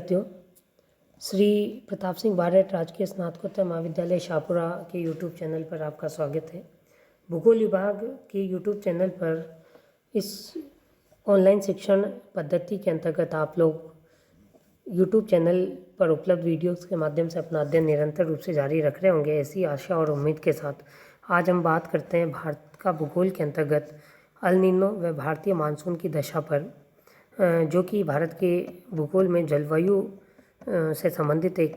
विद्यार्थियों, श्री प्रताप सिंह बारट राजकीय स्नातकोत्तर महाविद्यालय शाहपुरा के यूट्यूब चैनल पर आपका स्वागत है। भूगोल विभाग के यूट्यूब चैनल पर इस ऑनलाइन शिक्षण पद्धति के अंतर्गत आप लोग यूट्यूब चैनल पर उपलब्ध वीडियोस के माध्यम से अपना अध्ययन निरंतर रूप से जारी रख रहे होंगे, ऐसी आशा और उम्मीद के साथ आज हम बात करते हैं भारत का भूगोल के अंतर्गत अल नीनो व भारतीय मानसून की दशा पर, जो कि भारत के भूगोल में जलवायु से संबंधित एक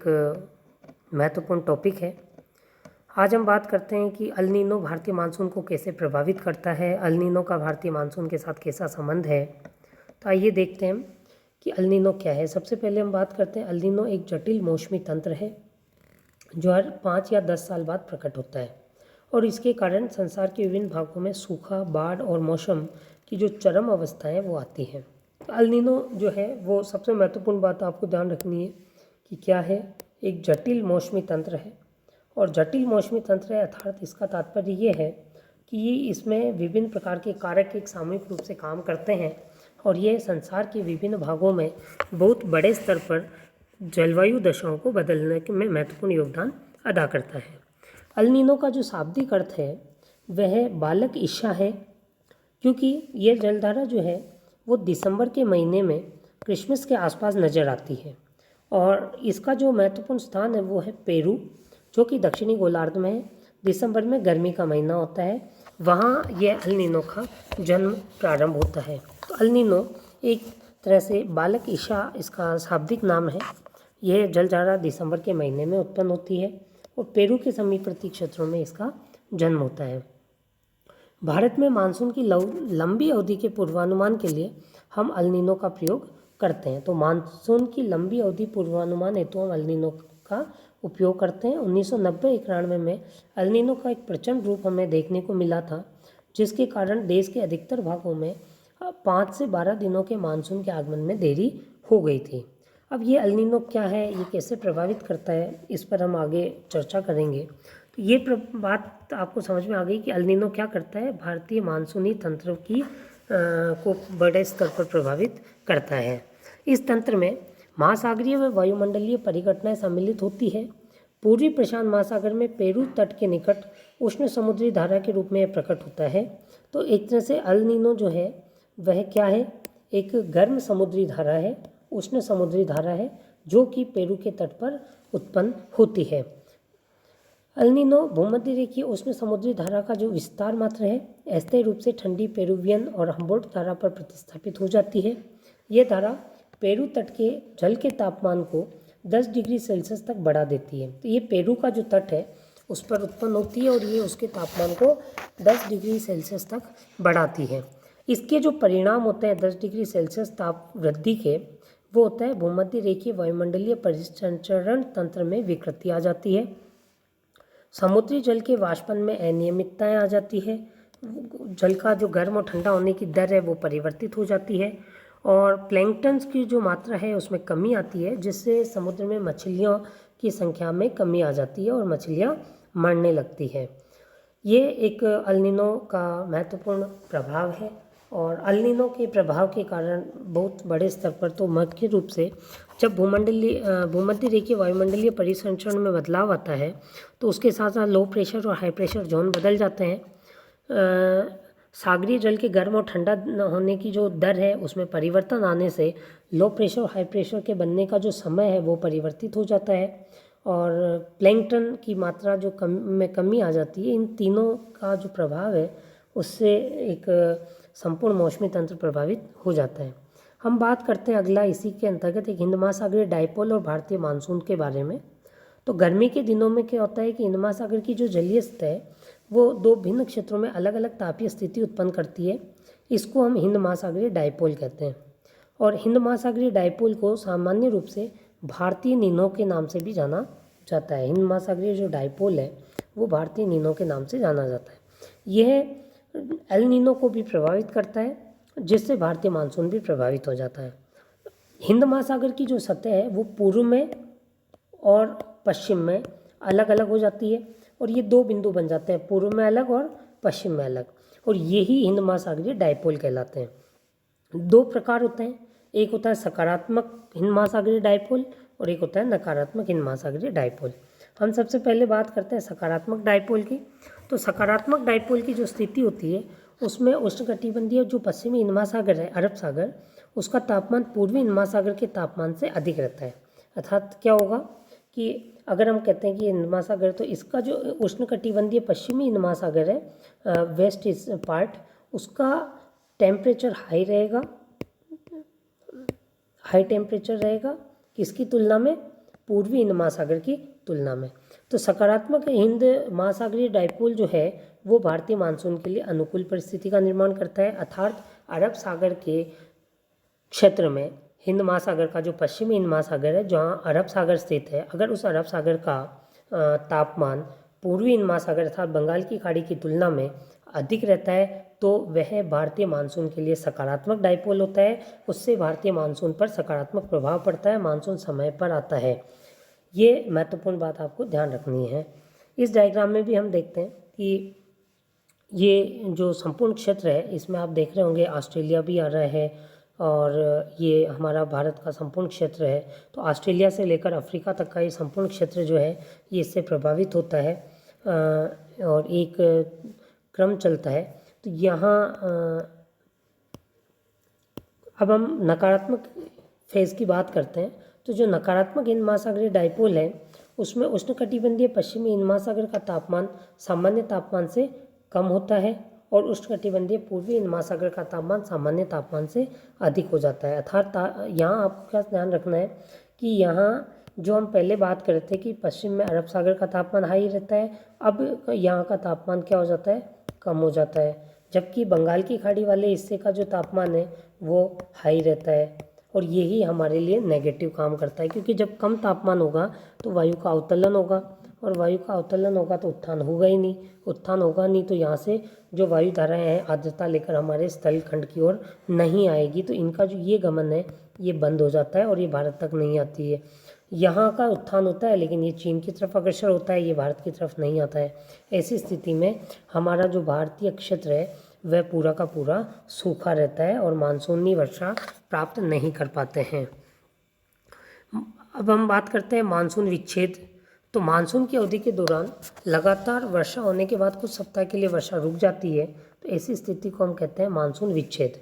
महत्वपूर्ण टॉपिक है। आज हम बात करते हैं कि अल नीनो भारतीय मानसून को कैसे प्रभावित करता है, अल नीनो का भारतीय मानसून के साथ कैसा संबंध है। तो आइए देखते हैं कि अल नीनो क्या है। सबसे पहले हम बात करते हैं, अल नीनो एक जटिल मौसमी तंत्र है जो हर 5 या 10 साल बाद प्रकट होता है और इसके कारण संसार के विभिन्न भागों में सूखा, बाढ़ और मौसम की जो चरम अवस्थाएं वो आती हैं। अल नीनो जो है वो सबसे महत्वपूर्ण बात आपको ध्यान रखनी है कि क्या है, एक जटिल मौसमी तंत्र है। और जटिल मौसमी तंत्र है अर्थात इसका तात्पर्य ये है कि ये इसमें विभिन्न प्रकार के कारक एक सामूहिक रूप से काम करते हैं और ये संसार के विभिन्न भागों में बहुत बड़े स्तर पर जलवायु दशाओं को बदलने में महत्वपूर्ण योगदान अदा करता है। अल नीनो का जो शाब्दिक अर्थ है वह बालक ईशा है, क्योंकि ये जलधारा जो है वो दिसंबर के महीने में क्रिसमस के आसपास नज़र आती है और इसका जो महत्वपूर्ण स्थान है वो है पेरू, जो कि दक्षिणी गोलार्ध में है। दिसंबर में गर्मी का महीना होता है, वहाँ यह अल नीनो का जन्म प्रारंभ होता है। तो अल नीनो एक तरह से बालक ईशा इसका शाब्दिक नाम है। यह जलधारा दिसंबर के महीने में उत्पन्न होती है और पेरू के समीपवर्ती क्षेत्रों में इसका जन्म होता है। भारत में मानसून की लंबी अवधि के पूर्वानुमान के लिए हम अल नीनो का प्रयोग करते हैं। तो मानसून की लंबी अवधि पूर्वानुमान हेतु हम अल नीनो का उपयोग करते हैं। 1990-91 में अल नीनो का एक प्रचंड रूप हमें देखने को मिला था, जिसके कारण देश के अधिकतर भागों में 5 से 12 दिनों के मानसून के आगमन में देरी हो गई थी। अब ये अल नीनो क्या है, ये कैसे प्रभावित करता है, इस पर हम आगे चर्चा करेंगे। तो ये बात आपको समझ में आ गई कि अल नीनो क्या करता है, भारतीय मानसूनी तंत्र की को बड़े स्तर पर प्रभावित करता है। इस तंत्र में महासागरीय व वायुमंडलीय परिघटनाएं सम्मिलित होती है। पूर्वी प्रशांत महासागर में पेरू तट के निकट उष्ण समुद्री धारा के रूप में यह प्रकट होता है। तो एक तरह से अल नीनो जो है वह क्या है, एक गर्म समुद्री धारा है, उष्ण समुद्री धारा है, जो कि पेरू के तट पर उत्पन्न होती है। अल नीनो भूमध्य रेखीय उष्ण समुद्री धारा का जो विस्तार मात्र है अस्थायी रूप से ठंडी पेरुवियन और हम्बोल्ट धारा पर प्रतिस्थापित हो जाती है। ये धारा पेरू तट के जल के तापमान को 10 डिग्री सेल्सियस तक बढ़ा देती है। तो ये पेरू का जो तट है उस पर उत्पन्न होती है और ये उसके तापमान को 10 डिग्री सेल्सियस तक बढ़ाती है। इसके जो परिणाम होते हैं 10 डिग्री सेल्सियस ताप वृद्धि के, वो होता है भूमध्य रेखीय वायुमंडलीय परिसंचरण तंत्र में विकृति आ जाती है, समुद्री जल के वाष्पन में अनियमितताएं आ जाती है, जल का जो गर्म और ठंडा होने की दर है वो परिवर्तित हो जाती है और प्लैंकटन्स की जो मात्रा है उसमें कमी आती है, जिससे समुद्र में मछलियों की संख्या में कमी आ जाती है और मछलियाँ मरने लगती है। ये एक अल नीनो का महत्वपूर्ण प्रभाव है और अल नीनो के प्रभाव के कारण बहुत बड़े स्तर पर तो मुख्य रूप से जब भूमध्य रेखीय वायुमंडलीय परिसंचरण में बदलाव आता है तो उसके साथ साथ लो प्रेशर और हाई प्रेशर जोन बदल जाते हैं। सागरीय जल के गर्म और ठंडा होने की जो दर है उसमें परिवर्तन आने से लो प्रेशर और हाई प्रेशर के बनने का जो समय है वो परिवर्तित हो जाता है और प्लैंकटन की मात्रा जो कमी आ जाती है। इन तीनों का जो प्रभाव है उससे एक संपूर्ण मौसमी तंत्र प्रभावित हो जाता है। हम बात करते हैं अगला इसी के अंतर्गत एक हिंद महासागरीय डायपोल और भारतीय मानसून के बारे में। तो गर्मी के दिनों में क्या होता है कि हिंद महासागर की जो जलीय सतह है वो 2 भिन्न क्षेत्रों में अलग अलग तापीय स्थिति उत्पन्न करती है। इसको हम हिंद महासागरीय डायपोल कहते हैं और हिंद महासागरीय डायपोल को सामान्य रूप से भारतीय नीनो के नाम से भी जाना जाता है। हिंद महासागरीय जो डायपोल है वो भारतीय नीनो के नाम से जाना जाता है। यह एल नीनो को भी प्रभावित करता है, जिससे भारतीय मानसून भी प्रभावित हो जाता है। हिंद महासागर की जो सतह है वो पूर्व में और पश्चिम में अलग अलग हो जाती है और ये 2 बिंदु बन जाते हैं, पूर्व में अलग और पश्चिम में अलग, और यही हिंद महासागरीय डायपोल कहलाते हैं। 2 प्रकार होते हैं, एक होता है सकारात्मक हिंद महासागरीय डायपोल और एक होता है नकारात्मक हिंद महासागरीय डायपोल। हम सबसे पहले बात करते हैं सकारात्मक डायपोल की। तो सकारात्मक डायपोल की जो स्थिति होती है उसमें उष्णकटिबंधीय जो पश्चिमी हिंद महासागर है, अरब सागर, उसका तापमान पूर्वी हिंद महासागर के तापमान से अधिक रहता है। अर्थात क्या होगा कि अगर हम कहते हैं कि हिंद महासागर, तो इसका जो उष्णकटिबंधीय पश्चिमी हिंद महासागर है, वेस्ट इस पार्ट, उसका टेम्परेचर हाई रहेगा, हाई टेम्परेचर रहेगा किसकी तुलना में, पूर्वी हिंद महासागर की तुलना में। तो सकारात्मक हिंद महासागरीय डायपोल जो है वो भारतीय मानसून के लिए अनुकूल परिस्थिति का निर्माण करता है। अर्थात अरब सागर के क्षेत्र में हिंद महासागर का जो पश्चिमी हिंद महासागर है, जहाँ अरब सागर स्थित है, अगर उस अरब सागर का तापमान पूर्वी हिंद महासागर अर्थात बंगाल की खाड़ी की तुलना में अधिक रहता है तो वह भारतीय मानसून के लिए सकारात्मक डायपोल होता है। उससे भारतीय मानसून पर सकारात्मक प्रभाव पड़ता है, मानसून समय पर आता है। ये महत्वपूर्ण बात आपको ध्यान रखनी है। इस डायग्राम में भी हम देखते हैं कि ये जो संपूर्ण क्षेत्र है इसमें आप देख रहे होंगे ऑस्ट्रेलिया भी आ रहा है और ये हमारा भारत का संपूर्ण क्षेत्र है। तो ऑस्ट्रेलिया से लेकर अफ्रीका तक का ये संपूर्ण क्षेत्र जो है ये इससे प्रभावित होता है और एक क्रम चलता है। तो यहाँ अब हम नकारात्मक फेज़ की बात करते हैं। तो जो नकारात्मक हिंद महासागरीय डायपोल है उसमें उष्णकटिबंधीय पश्चिमी हिंद महासागर का तापमान सामान्य तापमान से कम होता है और उष्णकटिबंधीय पूर्वी हिंद महासागर का तापमान सामान्य तापमान से अधिक हो जाता है। अर्थात यहाँ आपको क्या ध्यान रखना है कि यहाँ जो हम पहले बात कर रहे थे कि पश्चिम में अरब सागर का तापमान हाई रहता है, अब यहाँ का तापमान क्या हो जाता है, कम हो जाता है, जबकि बंगाल की खाड़ी वाले हिस्से का जो तापमान है वो हाई रहता है। और यही हमारे लिए नेगेटिव काम करता है, क्योंकि जब कम तापमान होगा तो वायु का अवतलन होगा और वायु का अवतलन होगा तो उत्थान होगा ही नहीं, उत्थान होगा नहीं तो यहाँ से जो वायु धाराएँ हैं आर्द्रता लेकर हमारे स्थल खंड की ओर नहीं आएगी, तो इनका जो ये गमन है ये बंद हो जाता है और ये भारत तक नहीं आती है। यहाँ का उत्थान होता है लेकिन ये चीन की तरफ अग्रसर होता है, ये भारत की तरफ नहीं आता है। ऐसी स्थिति में हमारा जो भारतीय क्षेत्र है वह पूरा का पूरा सूखा रहता है और मानसूनी वर्षा प्राप्त नहीं कर पाते हैं। अब हम बात करते हैं मानसून विच्छेद। तो मानसून की अवधि के दौरान लगातार वर्षा होने के बाद कुछ सप्ताह के लिए वर्षा रुक जाती है, तो ऐसी स्थिति को हम कहते हैं मानसून विच्छेद।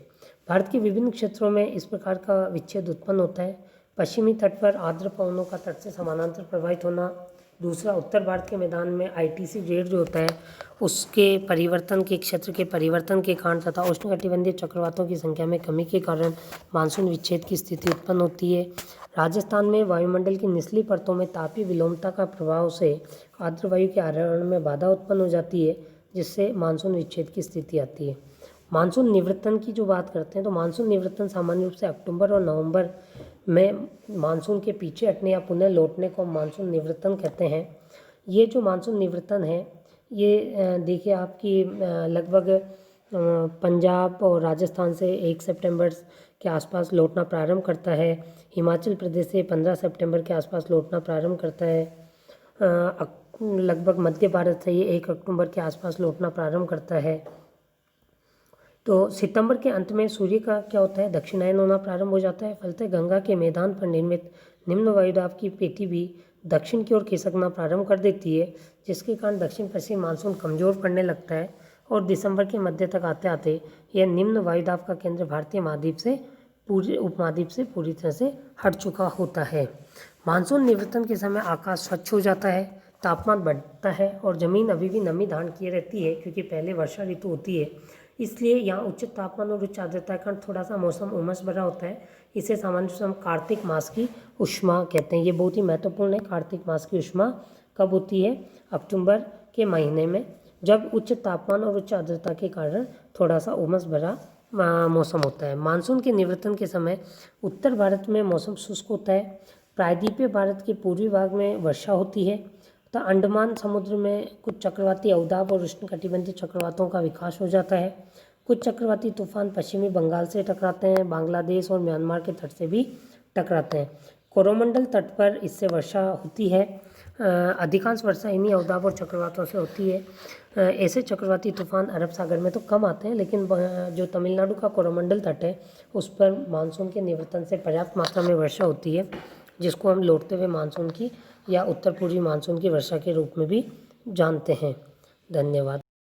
भारत के विभिन्न क्षेत्रों में इस प्रकार का विच्छेद उत्पन्न होता है। पश्चिमी तट पर आर्द्र पवनों का तट से समानांतर प्रवाहित होना, दूसरा उत्तर भारत के मैदान में आईटीसी ग्रेड जो होता है उसके परिवर्तन के क्षेत्र के परिवर्तन के कारण तथा उष्णकटिबंधीय चक्रवातों की संख्या में कमी के कारण मानसून विच्छेद की स्थिति उत्पन्न होती है। राजस्थान में वायुमंडल की निचली परतों में तापीय विलोमता का प्रभाव से आर्द्र वायु के आरोहण में बाधा उत्पन्न हो जाती है, जिससे मानसून विच्छेद की स्थिति आती है। मानसून निवृत्तन की जो बात करते हैं तो मानसून निवृत्तन सामान्य रूप से अक्टूबर और नवंबर में मानसून के पीछे हटने या पुनः लौटने को मानसून निवृत्तन कहते हैं। ये जो मानसून निवृत्तन है ये देखिए आपकी लगभग पंजाब और राजस्थान से 1 सितंबर के आसपास लौटना प्रारंभ करता है। हिमाचल प्रदेश से 15 सितंबर के आसपास लौटना प्रारंभ करता है। लगभग मध्य भारत से ये 1 अक्टूबर के आसपास लौटना प्रारंभ करता है। तो सितंबर के अंत में सूर्य का क्या होता है, दक्षिणायन होना प्रारंभ हो जाता है। फलतः गंगा के मैदान पर निर्मित निम्न वायुदाब की पेटी भी दक्षिण की ओर खिसकना प्रारंभ कर देती है, जिसके कारण दक्षिण पश्चिम मानसून कमजोर पड़ने लगता है और दिसंबर के मध्य तक आते आते यह निम्न वायुदाब का केंद्र भारतीय महाद्वीप से पूरे उपमहाद्वीप से पूरी तरह से हट चुका होता है। मानसून निवृत्तन के समय आकाश स्वच्छ हो जाता है, तापमान बढ़ता है और ज़मीन अभी भी नमी धारण किए रहती है, क्योंकि पहले वर्षा ऋतु होती है, इसलिए यहाँ उच्च तापमान और उच्च आर्द्रता के कारण थोड़ा सा मौसम उमस भरा होता है। इसे सामान्य रूप से हम कार्तिक मास की उष्मा कहते हैं। ये बहुत ही महत्वपूर्ण है। कार्तिक मास की उष्मा कब होती है, अक्टूबर के महीने में, जब उच्च तापमान और उच्च आर्द्रता के कारण थोड़ा सा उमस भरा मौसम होता है। मानसून के निवृत्तन के समय उत्तर भारत में मौसम शुष्क होता है। प्रायद्वीपीय भारत के पूर्वी भाग में वर्षा होती है तथा अंडमान समुद्र में कुछ चक्रवाती अवदाब और उष्णकटिबंधीय चक्रवातों का विकास हो जाता है। कुछ चक्रवाती तूफान पश्चिमी बंगाल से टकराते हैं, बांग्लादेश और म्यांमार के तट से भी टकराते हैं। कोरोमंडल तट पर इससे वर्षा होती है। अधिकांश वर्षा इन्हीं अवदाब और चक्रवातों से होती है। ऐसे चक्रवाती तूफान अरब सागर में तो कम आते हैं, लेकिन जो तमिलनाडु का कोरोमंडल तट है उस पर मानसून के निवर्तन से पर्याप्त मात्रा में वर्षा होती है, जिसको हम लौटते हुए मानसून की या उत्तर पूर्वी मानसून की वर्षा के रूप में भी जानते हैं। धन्यवाद।